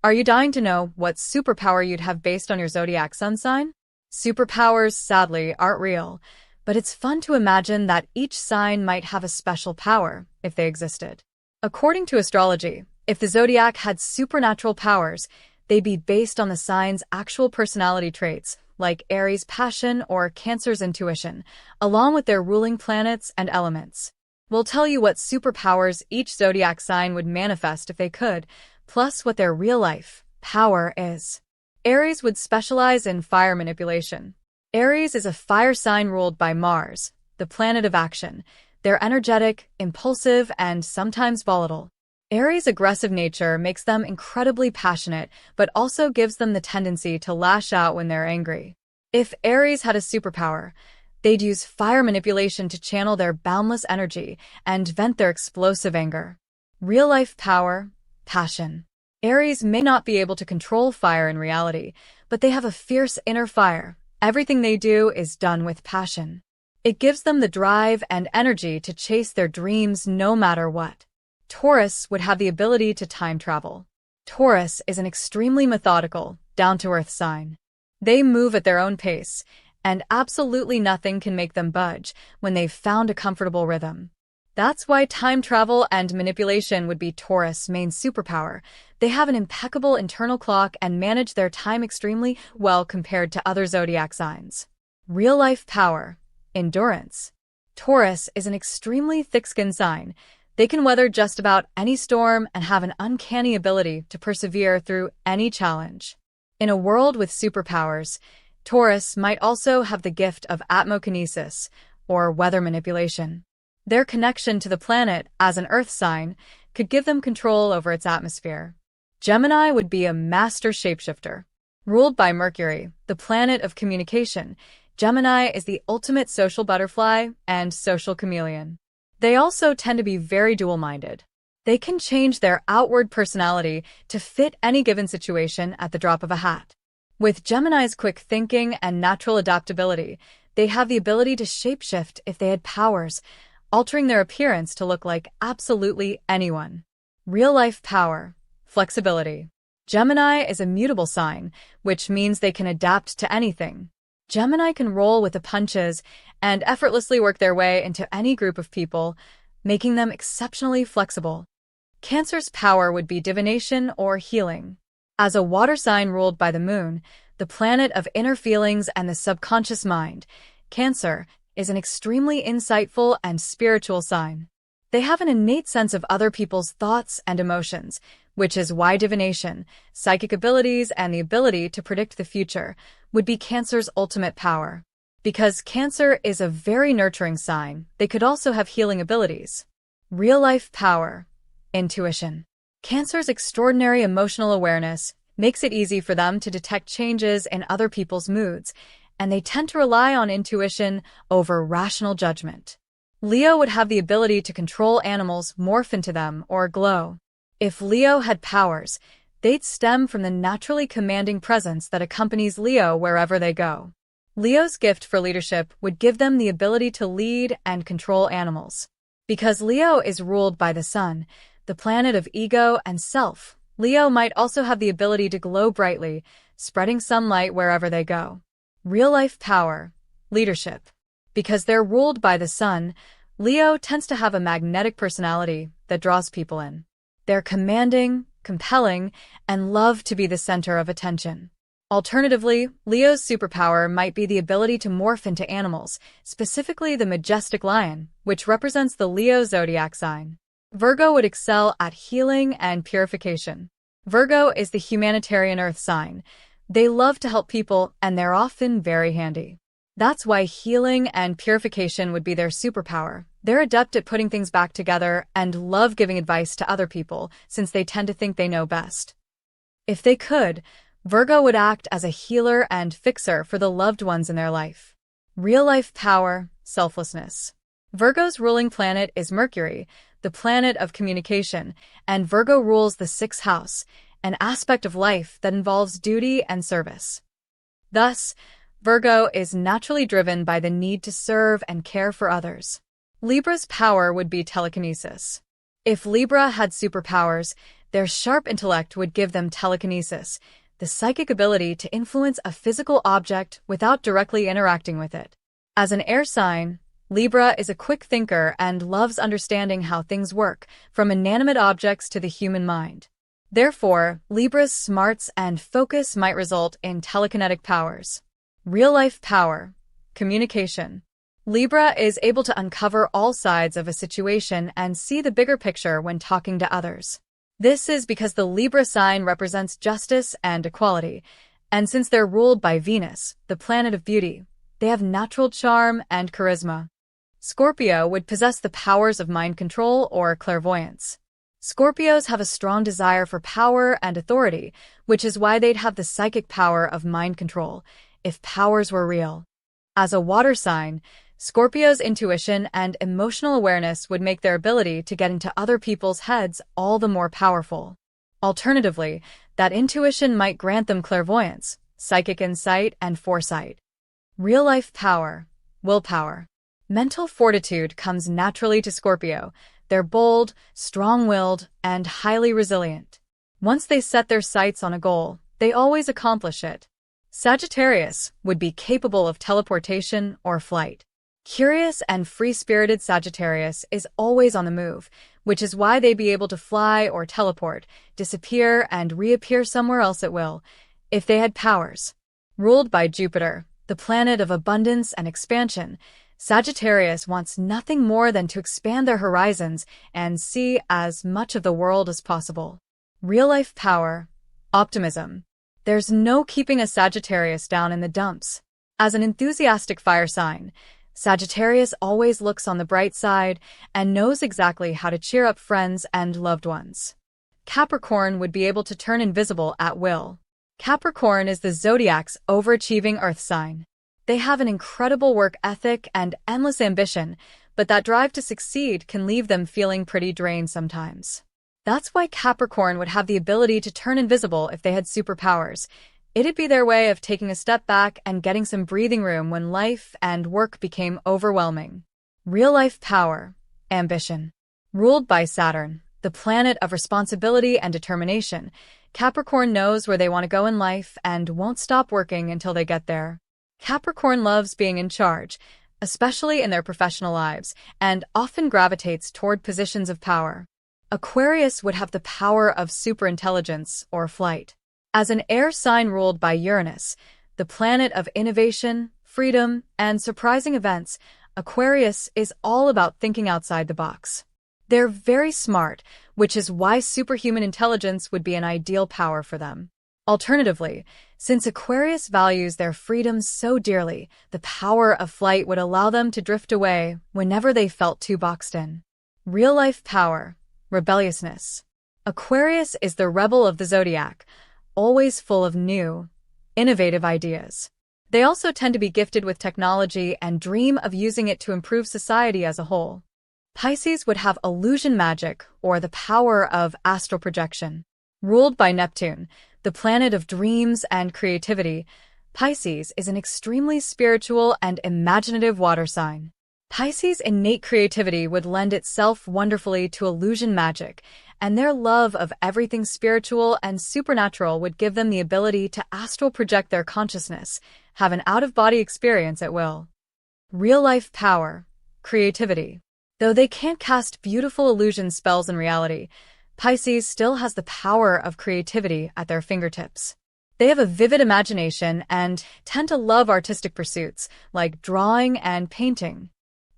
Are you dying to know what superpower you'd have based on your zodiac sun sign? Superpowers, sadly, aren't real, but it's fun to imagine that each sign might have a special power if they existed. According to astrology, if the zodiac had supernatural powers, they'd be based on the sign's actual personality traits, like Aries' passion or Cancer's intuition, along with their ruling planets and elements. We'll tell you what superpowers each zodiac sign would manifest if they could, plus what their real-life power is. Aries would specialize in fire manipulation. Aries is a fire sign ruled by Mars, the planet of action. They're energetic, impulsive, and sometimes volatile. Aries' aggressive nature makes them incredibly passionate, but also gives them the tendency to lash out when they're angry. If Aries had a superpower, they'd use fire manipulation to channel their boundless energy and vent their explosive anger. Real-life power, passion. Aries may not be able to control fire in reality, but they have a fierce inner fire. Everything they do is done with passion. It gives them the drive and energy to chase their dreams no matter what. Taurus would have the ability to time travel. Taurus is an extremely methodical, down-to-earth sign. They move at their own pace, and absolutely nothing can make them budge when they've found a comfortable rhythm. That's why time travel and manipulation would be Taurus' main superpower. They have an impeccable internal clock and manage their time extremely well compared to other zodiac signs. Real-life power, endurance. Taurus is an extremely thick-skinned sign. They can weather just about any storm and have an uncanny ability to persevere through any challenge. In a world with superpowers, Taurus might also have the gift of telekinesis, or weather manipulation. Their connection to the planet as an Earth sign could give them control over its atmosphere. Gemini would be a master shapeshifter. Ruled by Mercury, the planet of communication, Gemini is the ultimate social butterfly and social chameleon. They also tend to be very dual-minded. They can change their outward personality to fit any given situation at the drop of a hat. With Gemini's quick thinking and natural adaptability, they have the ability to shapeshift if they had powers, altering their appearance to look like absolutely anyone. Real-life power, flexibility. Gemini is a mutable sign, which means they can adapt to anything. Gemini can roll with the punches and effortlessly work their way into any group of people, making them exceptionally flexible. Cancer's power would be divination or healing. As a water sign ruled by the moon, the planet of inner feelings and the subconscious mind, Cancer is an extremely insightful and spiritual sign. They have an innate sense of other people's thoughts and emotions, which is why divination, psychic abilities, and the ability to predict the future would be Cancer's ultimate power. Because Cancer is a very nurturing sign, they could also have healing abilities. Real-life power, intuition. Cancer's extraordinary emotional awareness makes it easy for them to detect changes in other people's moods, and they tend to rely on intuition over rational judgment. Leo would have the ability to control animals morph into them or glow. If Leo had powers, they'd stem from the naturally commanding presence that accompanies Leo wherever they go. Leo's gift for leadership would give them the ability to lead and control animals. Because Leo is ruled by the sun, the planet of ego and self, Leo might also have the ability to glow brightly, spreading sunlight wherever they go. Real-life power, leadership. Because they're ruled by the sun, Leo tends to have a magnetic personality that draws people in. They're commanding, compelling, and love to be the center of attention. Alternatively, Leo's superpower might be the ability to morph into animals, specifically the majestic lion, which represents the Leo zodiac sign. Virgo would excel at healing and purification. Virgo is the humanitarian earth sign. They love to help people, and they're often very handy. That's why healing and purification would be their superpower. They're adept at putting things back together and love giving advice to other people, since they tend to think they know best. If they could, Virgo would act as a healer and fixer for the loved ones in their life. Real-life power, selflessness. Virgo's ruling planet is Mercury, the planet of communication, and Virgo rules the sixth house, an aspect of life that involves duty and service. Thus, Virgo is naturally driven by the need to serve and care for others. Libra's power would be telekinesis. If Libra had superpowers, Their sharp intellect would give them telekinesis, the psychic ability to influence a physical object without directly interacting with it. As an air sign, Libra is a quick thinker and loves understanding how things work, from inanimate objects to the human mind. Therefore, Libra's smarts and focus might result in telekinetic powers. Real-life power. Communication. Libra is able to uncover all sides of a situation and see the bigger picture when talking to others. This is because the Libra sign represents justice and equality, and since they're ruled by Venus, the planet of beauty, they have natural charm and charisma. Scorpio would possess the powers of mind control or clairvoyance. Scorpios have a strong desire for power and authority, which is why they'd have the psychic power of mind control, if powers were real. As a water sign, Scorpios' intuition and emotional awareness would make their ability to get into other people's heads all the more powerful. Alternatively, that intuition might grant them clairvoyance, psychic insight, and foresight. Real-life power. Willpower. Mental fortitude comes naturally to Scorpio. They're bold, strong-willed, and highly resilient. Once they set their sights on a goal, they always accomplish it. Sagittarius would be capable of teleportation or flight. Curious and free-spirited Sagittarius is always on the move, which is why they'd be able to fly or teleport, disappear, and reappear somewhere else at will, if they had powers. Ruled by Jupiter, the planet of abundance and expansion, Sagittarius wants nothing more than to expand their horizons and see as much of the world as possible. Real-life power. Optimism. There's no keeping a Sagittarius down in the dumps. As an enthusiastic fire sign, Sagittarius always looks on the bright side and knows exactly how to cheer up friends and loved ones. Capricorn would be able to turn invisible at will. Capricorn is the Zodiac's overachieving earth sign. They have an incredible work ethic and endless ambition, but that drive to succeed can leave them feeling pretty drained sometimes. That's why Capricorn would have the ability to turn invisible if they had superpowers. It'd be their way of taking a step back and getting some breathing room when life and work became overwhelming. Real-life power. Ambition. Ruled by Saturn, the planet of responsibility and determination, Capricorn knows where they want to go in life and won't stop working until they get there. Capricorn loves being in charge, especially in their professional lives, and often gravitates toward positions of power. Aquarius would have the power of superintelligence or flight. As an air sign ruled by Uranus, the planet of innovation, freedom, and surprising events, Aquarius is all about thinking outside the box. They're very smart, which is why superhuman intelligence would be an ideal power for them. Alternatively, since Aquarius values their freedom so dearly, the power of flight would allow them to drift away whenever they felt too boxed in. Real-life power. Rebelliousness. Aquarius is the rebel of the Zodiac, always full of new, innovative ideas. They also tend to be gifted with technology and dream of using it to improve society as a whole. Pisces would have illusion magic or the power of astral projection. Ruled by Neptune, the planet of dreams and creativity, Pisces is an extremely spiritual and imaginative water sign. Pisces' innate creativity would lend itself wonderfully to illusion magic, and their love of everything spiritual and supernatural would give them the ability to astral project their consciousness, have an out-of-body experience at will. Real-life power. Creativity. Though they can't cast beautiful illusion spells in reality, Pisces still has the power of creativity at their fingertips. They have a vivid imagination and tend to love artistic pursuits like drawing and painting.